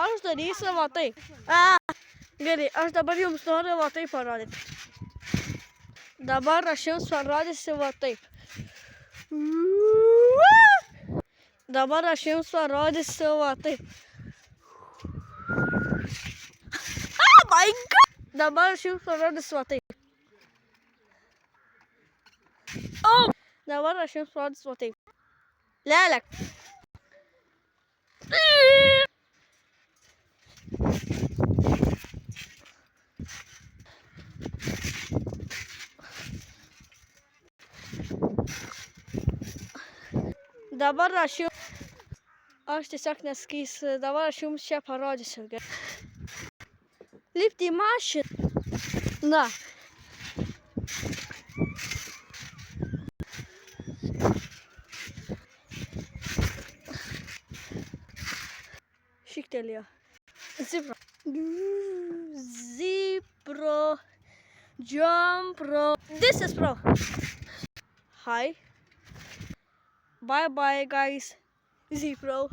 Aš darysiu va taip. Gerai, aš dabar jums noriu va taip parodyti. Dabar aš jums parodysiu va taip. Dabar aš jums parodysiu va taip. Oh my god! Dabar aš jums parodysiu va taip. Oh! Dabar aš jums parodysiu va taip. Lelek. Dabar aš jums... Aš tiesiog nesakysiu, dabar aš jums čia parodysiu. Lipti į mašiną. Na. Šiktelėjo. Zipro. Zipro. Jump pro. This is pro. Hi. Bye bye guys. Zipro.